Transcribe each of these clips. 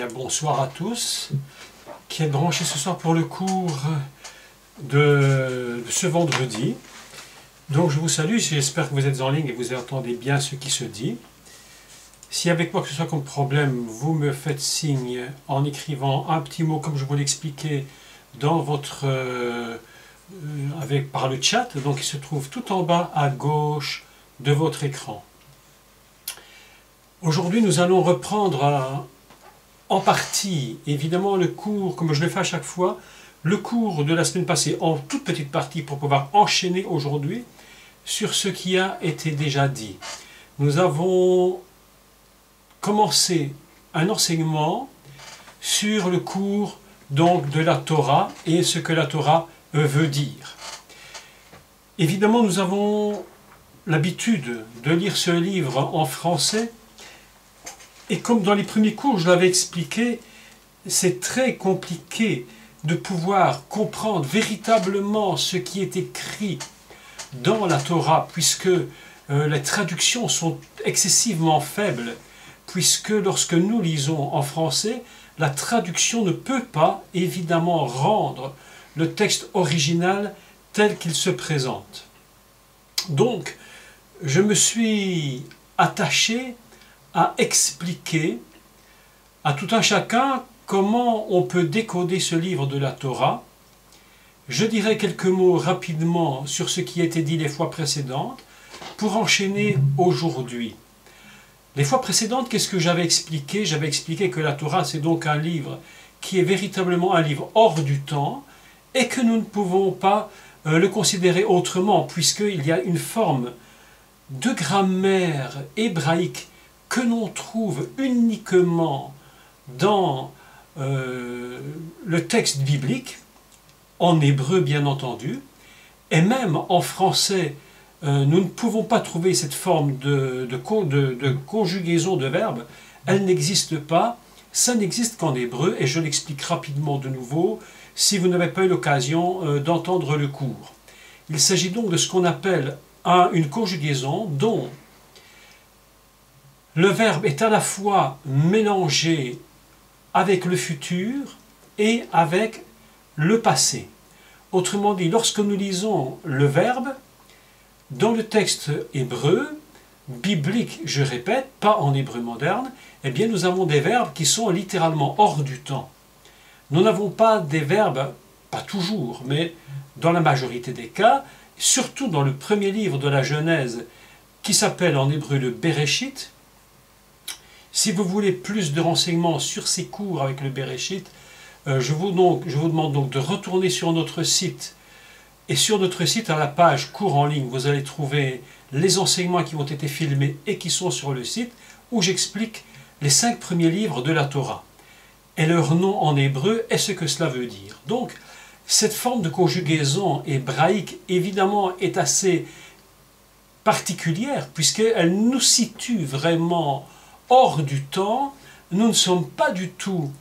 bien bonsoir à tous qui êtes branchés ce soir pour le cours de ce vendredi. Donc je vous salue, j'espère que vous êtes en ligne et vous entendez bien ce qui se dit. Si avec quoi que ce soit comme problème, vous me faites signe en écrivant un petit mot comme je vous l'expliquais dans votre par le chat, donc il se trouve tout en bas à gauche de votre écran. Aujourd'hui, nous allons reprendre en partie, évidemment, le cours, comme je le fais à chaque fois, le cours de la semaine passée en toute petite partie pour pouvoir enchaîner aujourd'hui sur ce qui a été déjà dit. Nous avons commencé un enseignement sur le cours donc de la Torah et ce que la Torah veut dire. Évidemment, nous avons l'habitude de lire ce livre en français. Et comme dans les premiers cours, je l'avais expliqué, c'est très compliqué de pouvoir comprendre véritablement ce qui est écrit dans la Torah, puisque les traductions sont excessivement faibles, puisque lorsque nous lisons en français, la traduction ne peut pas évidemment rendre le texte original tel qu'il se présente. Donc, je me suis attaché à expliquer à tout un chacun comment on peut décoder ce livre de la Torah. Je dirai quelques mots rapidement sur ce qui a été dit les fois précédentes pour enchaîner aujourd'hui. Les fois précédentes, qu'est-ce que j'avais expliqué? J'avais expliqué que la Torah, c'est donc un livre qui est véritablement un livre hors du temps et que nous ne pouvons pas le considérer autrement, puisqu'il y a une forme de grammaire hébraïque que l'on trouve uniquement dans le texte biblique, en hébreu bien entendu, et même en français, nous ne pouvons pas trouver cette forme de conjugaison de verbes, elle n'existe pas, ça n'existe qu'en hébreu, et je l'explique rapidement de nouveau, si vous n'avez pas eu l'occasion d'entendre le cours. Il s'agit donc de ce qu'on appelle une conjugaison dont le verbe est à la fois mélangé avec le futur et avec le passé. Autrement dit, lorsque nous lisons le verbe, dans le texte hébreu, biblique, je répète, pas en hébreu moderne, eh bien nous avons des verbes qui sont littéralement hors du temps. Nous n'avons pas des verbes, pas toujours, mais dans la majorité des cas, surtout dans le premier livre de la Genèse, qui s'appelle en hébreu le Bereshit. Si vous voulez plus de renseignements sur ces cours avec le Bereshit, je vous demande donc de retourner sur notre site. Et sur notre site, à la page cours en ligne, vous allez trouver les enseignements qui ont été filmés et qui sont sur le site, où j'explique les 5 premiers livres de la Torah. Et leur nom en hébreu et ce que cela veut dire. Donc, cette forme de conjugaison hébraïque, évidemment, est assez particulière, puisqu'elle nous situe vraiment hors du temps. Nous ne sommes pas du tout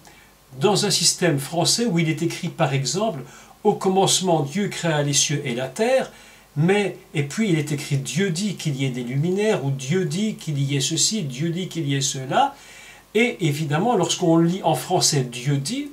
dans un système français où il est écrit par exemple « Au commencement Dieu créa les cieux et la terre », et puis il est écrit « Dieu dit qu'il y ait des luminaires » ou « Dieu dit qu'il y ait ceci »,« Dieu dit qu'il y ait cela ». Et évidemment, lorsqu'on lit en français « Dieu dit »,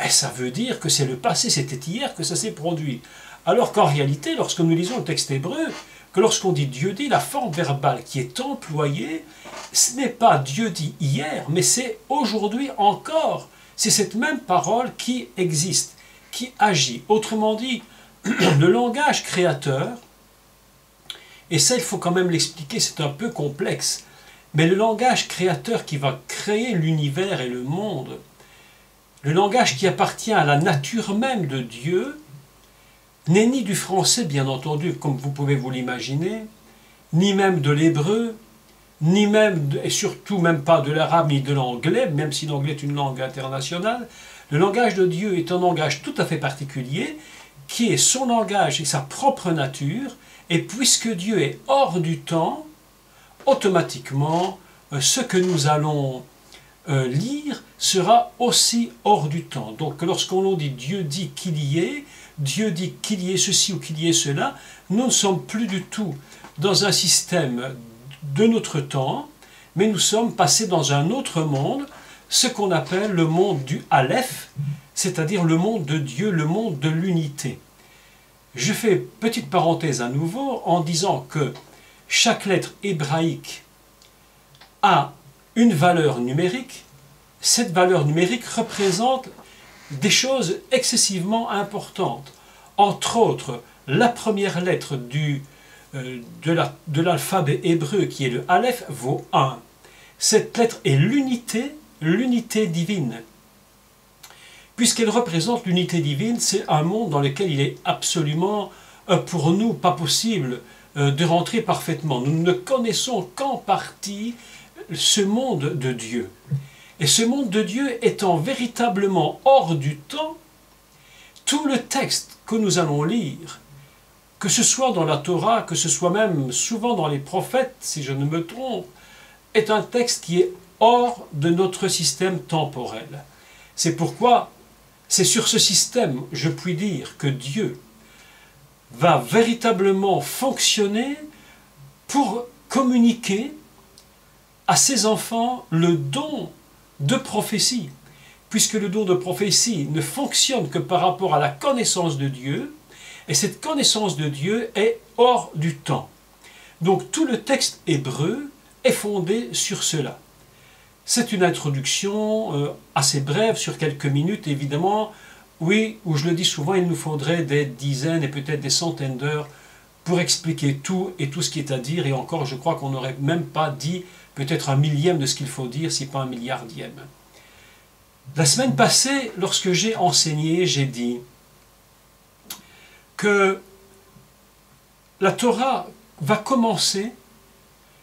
ça veut dire que c'est le passé, c'était hier que ça s'est produit. Alors qu'en réalité, lorsque nous lisons le texte hébreu, que lorsqu'on dit Dieu dit, la forme verbale qui est employée, ce n'est pas Dieu dit hier, mais c'est aujourd'hui encore. C'est cette même parole qui existe, qui agit. Autrement dit, le langage créateur, et ça il faut quand même l'expliquer, c'est un peu complexe, mais le langage créateur qui va créer l'univers et le monde, le langage qui appartient à la nature même de Dieu, n'est ni du français, bien entendu, comme vous pouvez vous l'imaginer, ni même de l'hébreu, ni même, et surtout même pas de l'arabe ni de l'anglais, même si l'anglais est une langue internationale. Le langage de Dieu est un langage tout à fait particulier, qui est son langage et sa propre nature, et puisque Dieu est hors du temps, automatiquement, ce que nous allons lire sera aussi hors du temps. Donc lorsqu'on dit Dieu dit qu'il y ait, Dieu dit qu'il y ait ceci ou qu'il y ait cela, nous ne sommes plus du tout dans un système de notre temps, mais nous sommes passés dans un autre monde, ce qu'on appelle le monde du Aleph, c'est-à-dire le monde de Dieu, le monde de l'unité. Je fais petite parenthèse à nouveau en disant que chaque lettre hébraïque a une valeur numérique. Cette valeur numérique représente des choses excessivement importantes. Entre autres, la première lettre de l'alphabet hébreu, qui est le Aleph, vaut 1. Cette lettre est l'unité divine. Puisqu'elle représente l'unité divine, c'est un monde dans lequel il est absolument, pour nous, pas possible de rentrer parfaitement. Nous ne connaissons qu'en partie ce monde de Dieu. Et ce monde de Dieu étant véritablement hors du temps, tout le texte que nous allons lire, que ce soit dans la Torah, que ce soit même souvent dans les prophètes, si je ne me trompe, est un texte qui est hors de notre système temporel. C'est pourquoi c'est sur ce système, je puis dire, que Dieu va véritablement fonctionner pour communiquer à ses enfants le don de prophétie, puisque le don de prophétie ne fonctionne que par rapport à la connaissance de Dieu, et cette connaissance de Dieu est hors du temps. Donc tout le texte hébreu est fondé sur cela. C'est une introduction assez brève, sur quelques minutes, évidemment. Oui, où je le dis souvent, il nous faudrait des dizaines et peut-être des centaines d'heures pour expliquer tout et tout ce qui est à dire, et encore, je crois qu'on n'aurait même pas dit peut-être un millième de ce qu'il faut dire, si pas un milliardième. La semaine passée, lorsque j'ai enseigné, j'ai dit que la Torah va commencer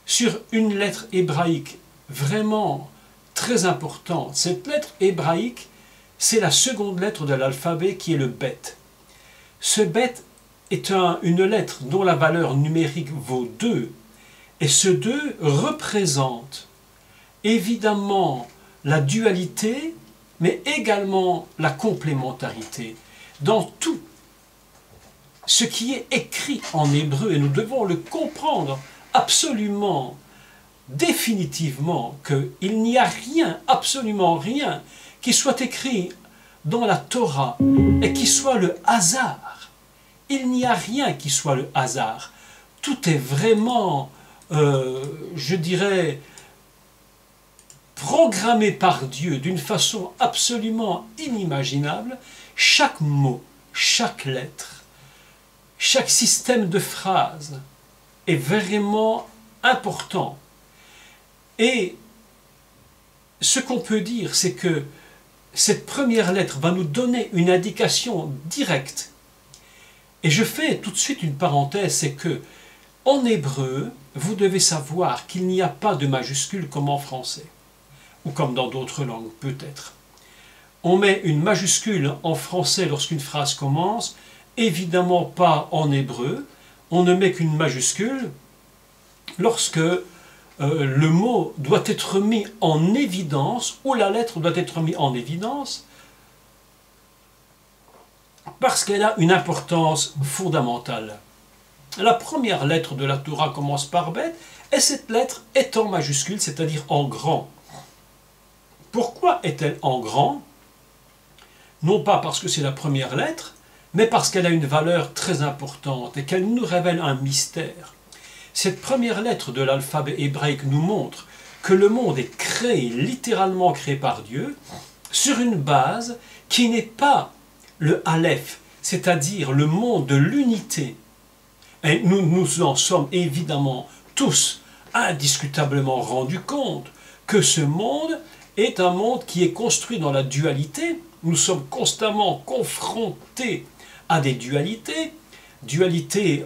sur une lettre hébraïque vraiment très importante. Cette lettre hébraïque, c'est la seconde lettre de l'alphabet qui est le bet. Ce bet est une lettre dont la valeur numérique vaut 2. Et ce 2 représente évidemment la dualité, mais également la complémentarité. Dans tout ce qui est écrit en hébreu, et nous devons le comprendre absolument, définitivement, qu'il n'y a rien, absolument rien, qui soit écrit dans la Torah et qui soit le hasard. Il n'y a rien qui soit le hasard. Tout est vraiment, je dirais, programmé par Dieu d'une façon absolument inimaginable. Chaque mot, chaque lettre, chaque système de phrase est vraiment important. Et ce qu'on peut dire, c'est que cette première lettre va nous donner une indication directe. Et je fais tout de suite une parenthèse, c'est que en hébreu, vous devez savoir qu'il n'y a pas de majuscule comme en français, ou comme dans d'autres langues peut-être. On met une majuscule en français lorsqu'une phrase commence, évidemment pas en hébreu. On ne met qu'une majuscule lorsque le mot doit être mis en évidence, ou la lettre doit être mise en évidence, parce qu'elle a une importance fondamentale. La première lettre de la Torah commence par bet, et cette lettre est en majuscule, c'est-à-dire en grand. Pourquoi est-elle en grand? Non pas parce que c'est la première lettre, mais parce qu'elle a une valeur très importante et qu'elle nous révèle un mystère. Cette première lettre de l'alphabet hébraïque nous montre que le monde est créé, littéralement créé par Dieu, sur une base qui n'est pas le Aleph, c'est-à-dire le monde de l'unité. Et nous en sommes évidemment tous indiscutablement rendus compte que ce monde est un monde qui est construit dans la dualité. Nous sommes constamment confrontés à des dualités, dualités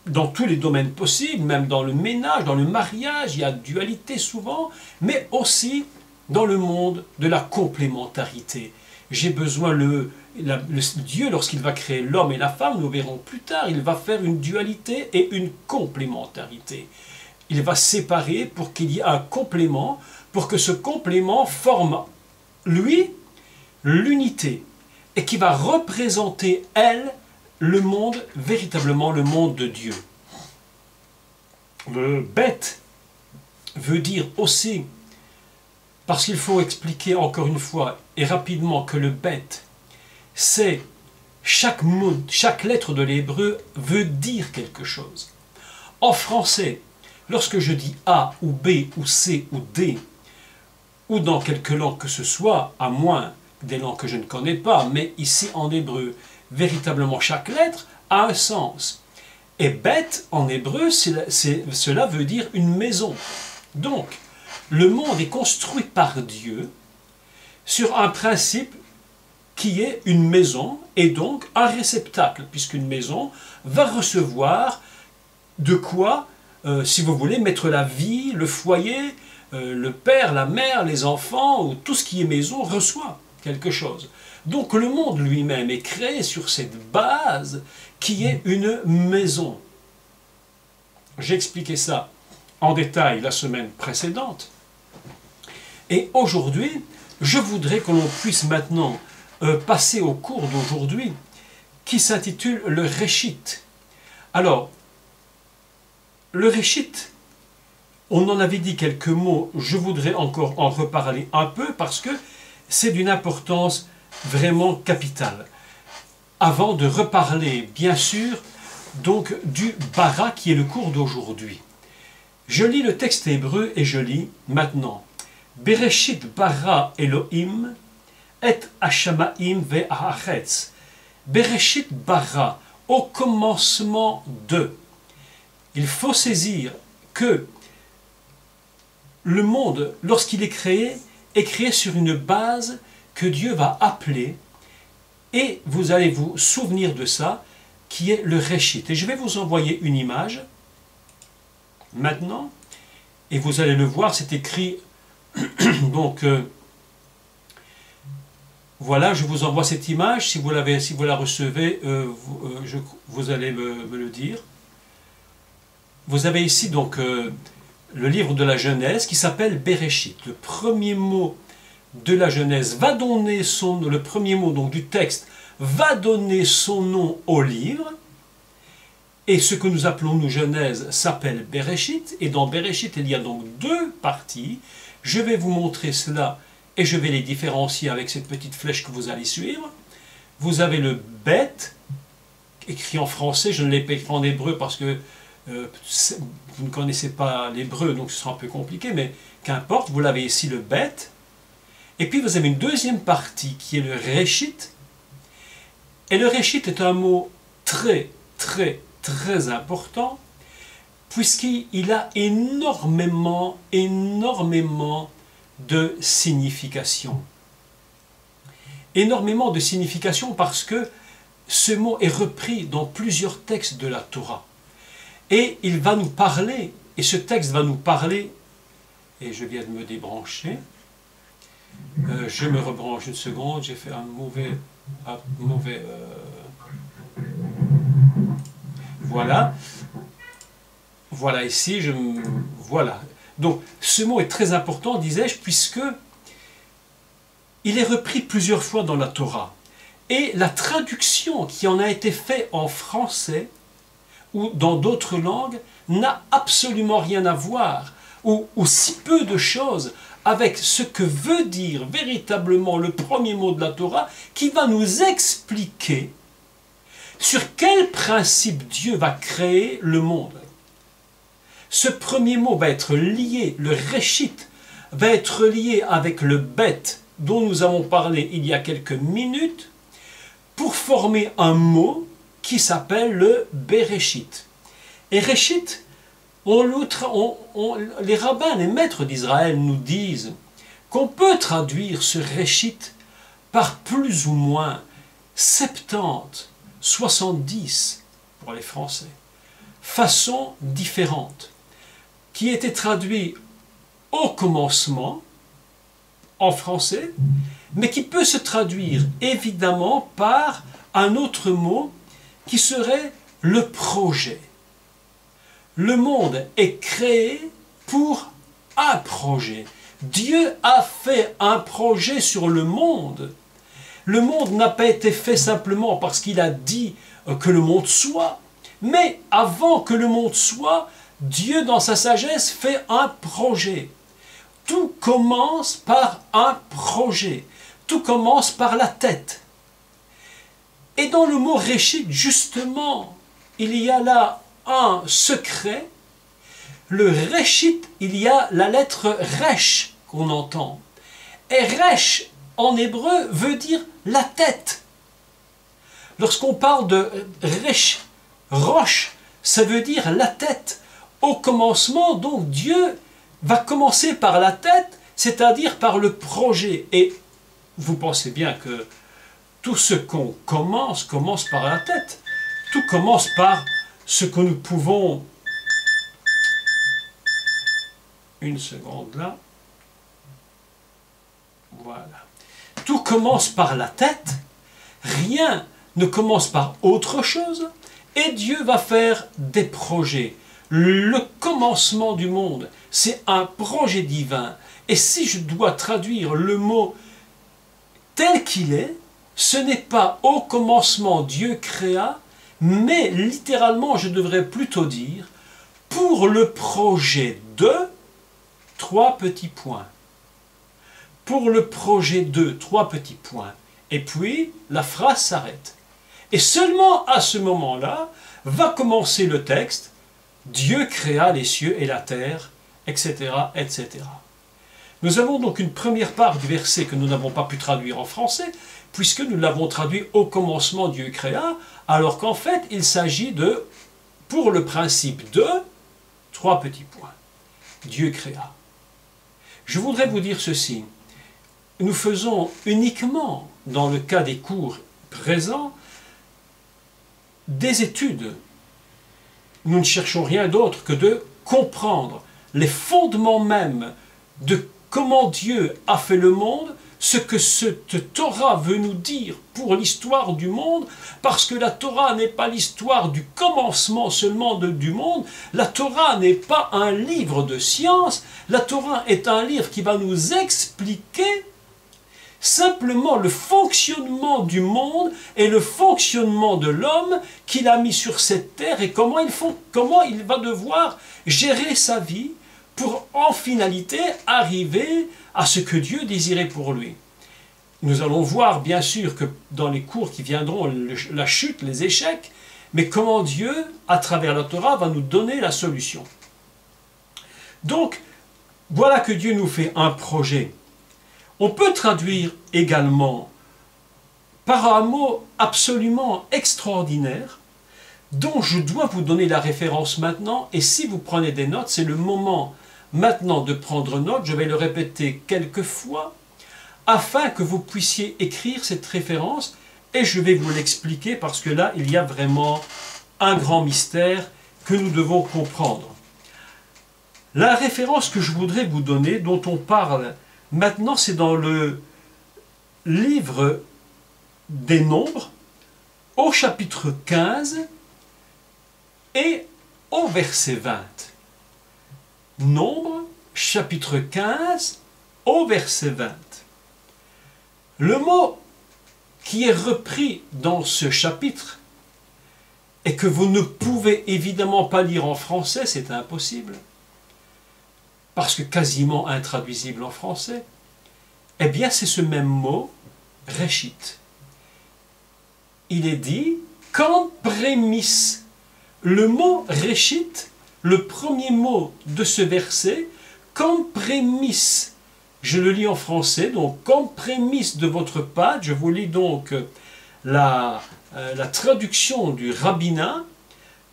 dans tous les domaines possibles, même dans le ménage, dans le mariage, il y a dualité souvent, mais aussi dans le monde de la complémentarité. J'ai besoin, Dieu, lorsqu'il va créer l'homme et la femme, nous verrons plus tard, il va faire une dualité et une complémentarité. Il va séparer pour qu'il y ait un complément, pour que ce complément forme, lui, l'unité, et qui va représenter, elle, le monde, véritablement le monde de Dieu. Le bet veut dire aussi Parce qu'il faut expliquer encore une fois et rapidement que le bet, c'est chaque mot, chaque lettre de l'hébreu veut dire quelque chose. En français, lorsque je dis A ou B ou C ou D, ou dans quelque langue que ce soit, à moins des langues que je ne connais pas, mais ici en hébreu, véritablement chaque lettre a un sens. Et bête en hébreu, cela veut dire une maison. Donc, le monde est construit par Dieu sur un principe qui est une maison et donc un réceptacle, puisqu'une maison va recevoir de quoi, si vous voulez, mettre la vie, le foyer, le père, la mère, les enfants, ou tout ce qui est maison reçoit quelque chose. Donc le monde lui-même est créé sur cette base qui est une maison. J'ai expliqué ça en détail la semaine précédente. Et aujourd'hui, je voudrais que l'on puisse maintenant passer au cours d'aujourd'hui qui s'intitule le Réchit. Alors, le Réchit, on en avait dit quelques mots, je voudrais encore en reparler un peu parce que c'est d'une importance vraiment capitale. Avant de reparler, bien sûr, donc du bara qui est le cours d'aujourd'hui. Je lis le texte hébreu et je lis maintenant. Bereshit bara Elohim et hashamaim ve'haaretz. Bereshit bara, au commencement de. Il faut saisir que le monde, lorsqu'il est créé sur une base que Dieu va appeler, et vous allez vous souvenir de ça, qui est le Réchit. Et je vais vous envoyer une image, maintenant, et vous allez le voir, c'est écrit, donc, voilà, je vous envoie cette image, si vous la recevez, vous allez me le dire. Vous avez ici donc le livre de la Genèse qui s'appelle Bereshit. Le premier mot de la Genèse va donner le premier mot donc du texte va donner son nom au livre. Et ce que nous appelons nous Genèse s'appelle Bereshit. Et dans Bereshit, il y a donc deux parties. Je vais vous montrer cela et je vais les différencier avec cette petite flèche que vous allez suivre. Vous avez le bet, écrit en français, je ne l'ai pas écrit en hébreu parce que vous ne connaissez pas l'hébreu, donc ce sera un peu compliqué, mais qu'importe, vous l'avez ici le bet. Et puis vous avez une deuxième partie qui est le Réchit. Et le Réchit est un mot très, très, très important, puisqu'il a énormément, énormément de signification. Énormément de signification parce que ce mot est repris dans plusieurs textes de la Torah. Et il va nous parler, et ce texte va nous parler, et je viens de me débrancher, je me rebranche une seconde, j'ai fait un mauvais voilà. Voilà ici, voilà. Donc, ce mot est très important, disais-je, puisque il est repris plusieurs fois dans la Torah. Et la traduction qui en a été faite en français, ou dans d'autres langues, n'a absolument rien à voir, ou si peu de choses, avec ce que veut dire véritablement le premier mot de la Torah, qui va nous expliquer sur quel principe Dieu va créer le monde. Ce premier mot va être lié, le Réchit, va être lié avec le bet dont nous avons parlé il y a quelques minutes, pour former un mot qui s'appelle le Bereshit. Et Réchit, les rabbins, les maîtres d'Israël nous disent qu'on peut traduire ce Réchit par plus ou moins 70, 70 pour les Français, façons différentes, qui étaient traduits au commencement en français, mais qui peut se traduire évidemment par un autre mot qui serait le projet. Le monde est créé pour un projet. Dieu a fait un projet sur le monde. Le monde n'a pas été fait simplement parce qu'il a dit que le monde soit, mais avant que le monde soit, Dieu dans sa sagesse fait un projet. Tout commence par un projet. Tout commence par la tête. Et dans le mot réchit, justement, il y a là un secret. Le réchit, il y a la lettre resh qu'on entend. Et resh, en hébreu, veut dire la tête. Lorsqu'on parle de resh, roche, ça veut dire la tête. Au commencement, donc, Dieu va commencer par la tête, c'est-à-dire par le projet. Et vous pensez bien que tout ce qu'on commence par la tête. Tout commence par ce que nous pouvons... Une seconde là. Voilà. Tout commence par la tête. Rien ne commence par autre chose. Et Dieu va faire des projets. Le commencement du monde, c'est un projet divin. Et si je dois traduire le mot tel qu'il est, ce n'est pas au commencement Dieu créa, mais littéralement je devrais plutôt dire pour le projet de trois petits points. Pour le projet de trois petits points. Et puis la phrase s'arrête. Et seulement à ce moment-là va commencer le texte. Dieu créa les cieux et la terre, etc., etc. Nous avons donc une première part du verset que nous n'avons pas pu traduire en français, puisque nous l'avons traduit au commencement Dieu créa, alors qu'en fait il s'agit de, pour le principe de, trois petits points. Dieu créa. Je voudrais vous dire ceci. Nous faisons uniquement, dans le cas des cours présents, des études. Nous ne cherchons rien d'autre que de comprendre les fondements même de comment Dieu a fait le monde, ce que cette Torah veut nous dire pour l'histoire du monde, parce que la Torah n'est pas l'histoire du commencement seulement du monde, la Torah n'est pas un livre de science, la Torah est un livre qui va nous expliquer simplement le fonctionnement du monde et le fonctionnement de l'homme qu'il a mis sur cette terre et comment il va devoir gérer sa vie pour en finalité arriver à ce que Dieu désirait pour lui. Nous allons voir bien sûr que dans les cours qui viendront, la chute, les échecs, mais comment Dieu, à travers la Torah, va nous donner la solution. Donc, voilà que Dieu nous fait un projet. On peut traduire également par un mot absolument extraordinaire, dont je dois vous donner la référence maintenant, et si vous prenez des notes, c'est le moment maintenant de prendre note, je vais le répéter quelques fois, afin que vous puissiez écrire cette référence, et je vais vous l'expliquer, parce que là, il y a vraiment un grand mystère que nous devons comprendre. La référence que je voudrais vous donner, dont on parle maintenant, c'est dans le livre des Nombres, au chapitre 15 et au verset 20. Nombres, chapitre 15, au verset 20. Le mot qui est repris dans ce chapitre, et que vous ne pouvez évidemment pas lire en français, c'est impossible, parce que quasiment intraduisible en français, eh bien c'est ce même mot, réchit. Il est dit, qu'en prémisse, le mot réchit, le premier mot de ce verset, qu'en prémisse, je le lis en français, donc qu'en prémisse de votre pâte, je vous lis donc la traduction du rabbinat,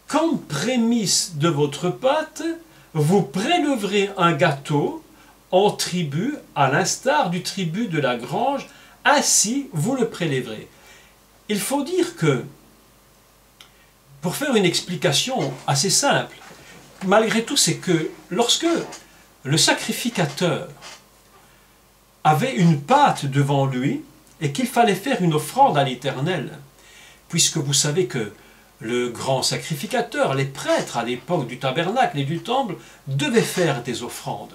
qu'en prémisse de votre pâte, vous prélèverez un gâteau en tribut, à l'instar du tribut de la grange, ainsi vous le prélèverez. Il faut dire que, pour faire une explication assez simple, malgré tout, c'est que lorsque le sacrificateur avait une pâte devant lui et qu'il fallait faire une offrande à l'Éternel, puisque vous savez que le grand sacrificateur, les prêtres à l'époque du tabernacle et du temple, devaient faire des offrandes.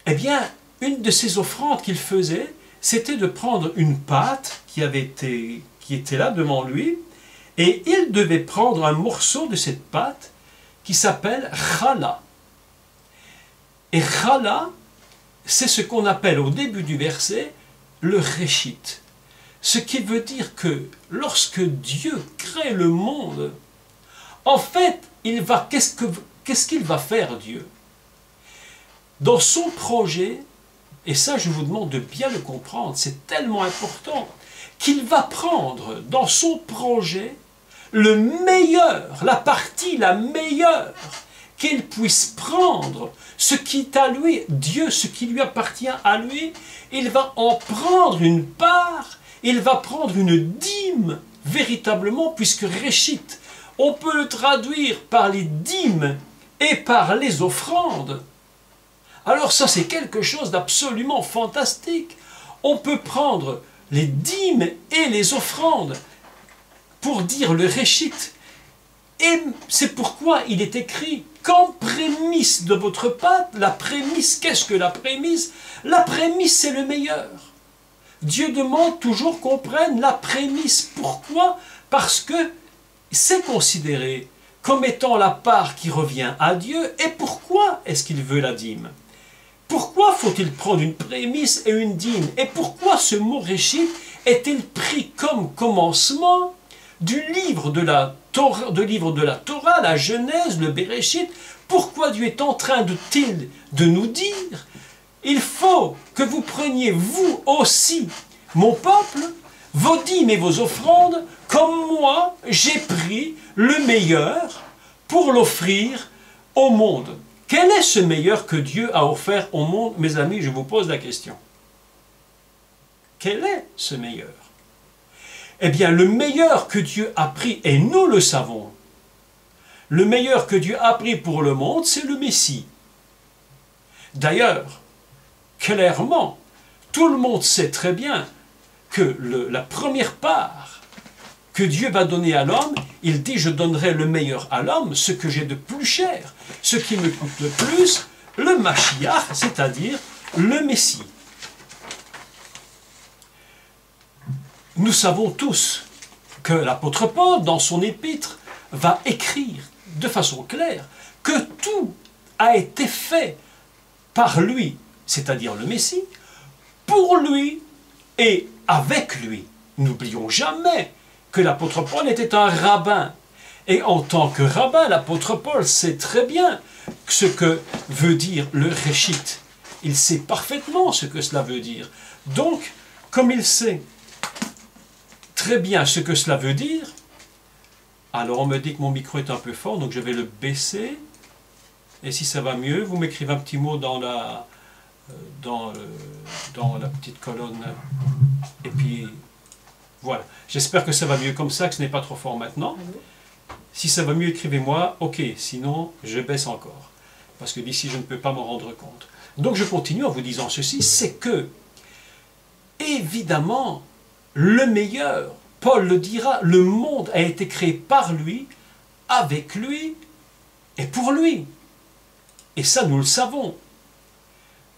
Eh bien, une de ces offrandes qu'il faisait, c'était de prendre une pâte qui était là devant lui, et il devait prendre un morceau de cette pâte qui s'appelle challah. Et challah, c'est ce qu'on appelle au début du verset le réchit. Ce qui veut dire que lorsque Dieu crée le monde, en fait, qu'est-ce qu'il va faire, Dieu? Dans son projet, et ça je vous demande de bien le comprendre, c'est tellement important, qu'il va prendre dans son projet le meilleur, la partie la meilleure qu'il puisse prendre, ce qui est à lui, Dieu, ce qui lui appartient à lui, il va en prendre une part, il va prendre une dîme, véritablement, puisque réchit, on peut le traduire par les dîmes et par les offrandes. Alors ça, c'est quelque chose d'absolument fantastique. On peut prendre les dîmes et les offrandes pour dire le réchit. Et c'est pourquoi il est écrit qu'en prémisse de votre pâte, la prémisse, qu'est-ce que la prémisse? La prémisse, c'est le meilleur. Dieu demande toujours qu'on prenne la prémisse. Pourquoi? Parce que c'est considéré comme étant la part qui revient à Dieu. Et pourquoi est-ce qu'il veut la dîme? Pourquoi faut-il prendre une prémisse et une dîme? Et pourquoi ce mot réchit est-il pris comme commencement du livre de la Torah, la Genèse, le Béréchit? Pourquoi Dieu est en train de nous dire, il faut que vous preniez vous aussi, mon peuple, vos dîmes et vos offrandes, comme moi j'ai pris le meilleur pour l'offrir au monde. Quel est ce meilleur que Dieu a offert au monde? Mes amis, je vous pose la question. Quel est ce meilleur? Eh bien, le meilleur que Dieu a pris, et nous le savons, le meilleur que Dieu a pris pour le monde, c'est le Messie. D'ailleurs, clairement, tout le monde sait très bien que la première part que Dieu va donner à l'homme, il dit « je donnerai le meilleur à l'homme, ce que j'ai de plus cher, ce qui me coûte le plus, le Mashiach, c'est-à-dire le Messie ». Nous savons tous que l'apôtre Paul, dans son épître, va écrire de façon claire que tout a été fait par lui, c'est-à-dire le Messie, pour lui et avec lui. N'oublions jamais que l'apôtre Paul était un rabbin. Et en tant que rabbin, l'apôtre Paul sait très bien ce que veut dire le réchit. Il sait parfaitement ce que cela veut dire. Donc, comme il sait très bien ce que cela veut dire, alors on me dit que mon micro est un peu fort, donc je vais le baisser. Et si ça va mieux, vous m'écrivez un petit mot dans la petite colonne. Et puis, voilà. J'espère que ça va mieux comme ça, que ce n'est pas trop fort maintenant. Si ça va mieux, écrivez-moi. Ok, sinon, je baisse encore. Parce que d'ici, je ne peux pas m'en rendre compte. Donc, je continue en vous disant ceci, c'est que, évidemment, le meilleur, Paul le dira, le monde a été créé par lui, avec lui et pour lui. Et ça, nous le savons.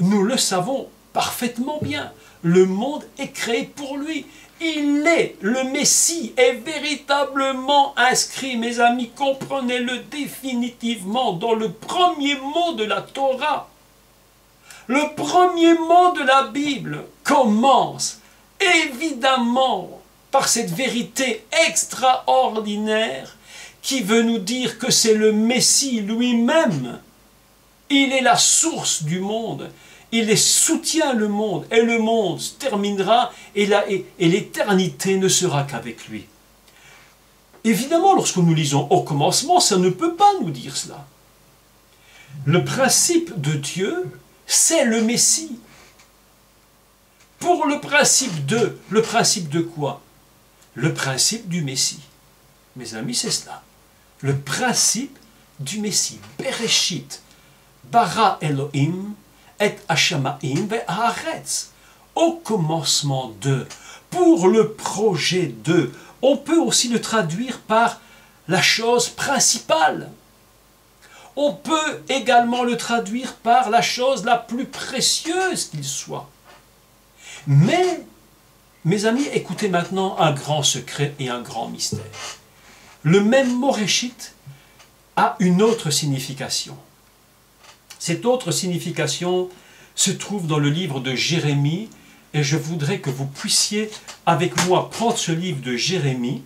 Nous le savons parfaitement bien. Le monde est créé pour lui. Il est, le Messie est véritablement inscrit, mes amis, comprenez-le définitivement, dans le premier mot de la Torah. Le premier mot de la Bible commence évidemment par cette vérité extraordinaire qui veut nous dire que c'est le Messie lui-même. Il est la source du monde. Il soutient le monde, et le monde se terminera, et l'éternité ne sera qu'avec lui. Évidemment, lorsque nous lisons au commencement, ça ne peut pas nous dire cela. Le principe de Dieu, c'est le Messie. Pour le principe de quoi? Le principe du Messie. Mes amis, c'est cela. Le principe du Messie. Bereshit, bara Elohim, et Hashamaim ve'haaretz. Au commencement de, pour le projet de. On peut aussi le traduire par la chose principale. On peut également le traduire par la chose la plus précieuse qu'il soit. Mais, mes amis, écoutez maintenant un grand secret et un grand mystère. Le même mot réchit a une autre signification. Cette autre signification, se trouve dans le livre de Jérémie, et je voudrais que vous puissiez avec moi prendre ce livre de Jérémie.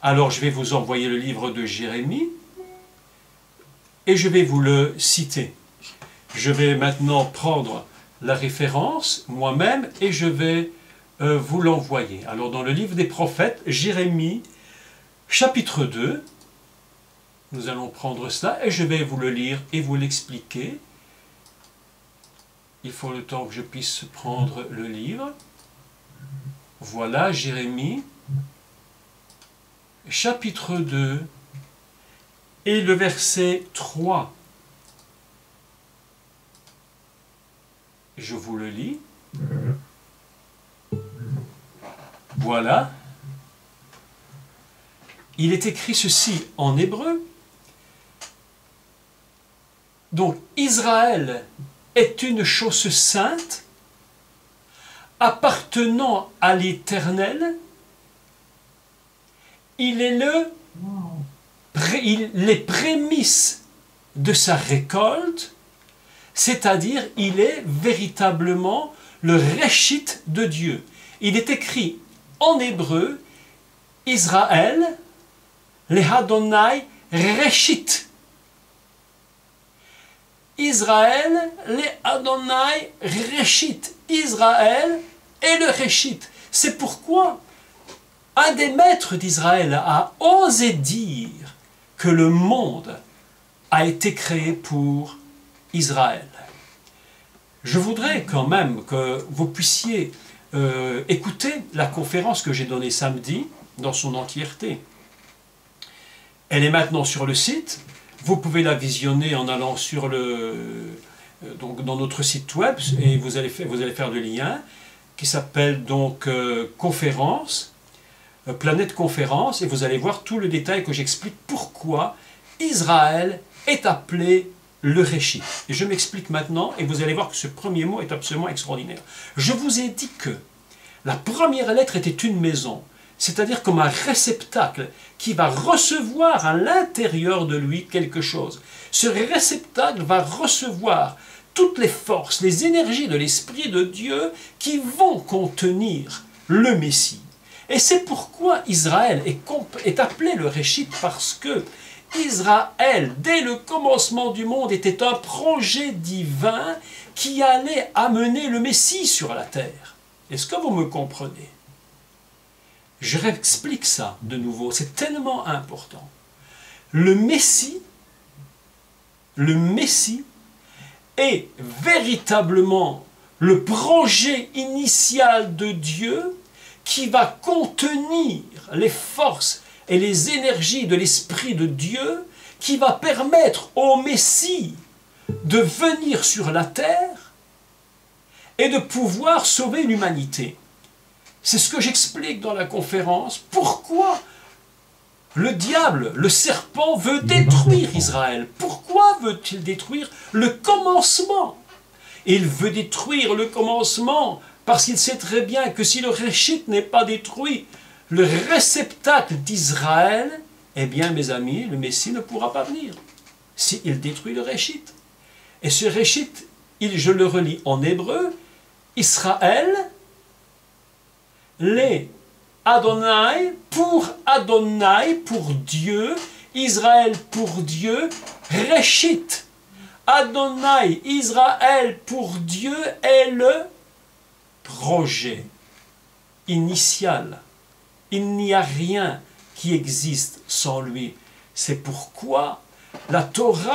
Alors je vais vous envoyer le livre de Jérémie et je vais vous le citer. Je vais maintenant prendre la référence moi-même et je vais vous l'envoyer. Alors dans le livre des prophètes, Jérémie, chapitre 2, nous allons prendre cela et je vais vous le lire et vous l'expliquer. Il faut le temps que je puisse prendre le livre. Voilà, Jérémie, chapitre 2, et le verset 3. Je vous le lis. Voilà. Il est écrit ceci en hébreu. Donc, Israël est une chose sainte, appartenant à l'Éternel. Il est les prémices de sa récolte, c'est-à-dire il est véritablement le réchit de Dieu. Il est écrit en hébreu, Israël, le Adonai réchit. Israël, le Adonai réchit. Israël est le réchit. C'est pourquoi un des maîtres d'Israël a osé dire que le monde a été créé pour Israël. Je voudrais quand même que vous puissiez écouter la conférence que j'ai donnée samedi dans son entièreté. Elle est maintenant sur le site. Vous pouvez la visionner en allant sur donc dans notre site web et vous allez faire le lien qui s'appelle donc conférence, Planète Conférence, et vous allez voir tout le détail que j'explique pourquoi Israël est appelé le Réchit. Et je m'explique maintenant et vous allez voir que ce premier mot est absolument extraordinaire. Je vous ai dit que la première lettre était une maison, c'est-à-dire comme un réceptacle qui va recevoir à l'intérieur de lui quelque chose. Ce réceptacle va recevoir toutes les forces, les énergies de l'Esprit de Dieu qui vont contenir le Messie. Et c'est pourquoi Israël est appelé le Réchit, parce que Israël, dès le commencement du monde, était un projet divin qui allait amener le Messie sur la terre. Est-ce que vous me comprenez ? Je réexplique ça de nouveau, c'est tellement important. Le Messie est véritablement le projet initial de Dieu qui va contenir les forces et les énergies de l'Esprit de Dieu, qui va permettre au Messie de venir sur la terre et de pouvoir sauver l'humanité. C'est ce que j'explique dans la conférence. Pourquoi le diable, le serpent, veut détruire Israël? Pourquoi veut-il détruire le commencement? Il veut détruire le commencement parce qu'il sait très bien que si le Réchit n'est pas détruit, le réceptacle d'Israël, eh bien, mes amis, le Messie ne pourra pas venir s'il détruit le Réchit. Et ce Réchit, je le relis en hébreu, Israël, les Adonai, pour Dieu, Israël pour Dieu, Réchit. Adonai, Israël pour Dieu est le projet initial. Il n'y a rien qui existe sans lui. C'est pourquoi la Torah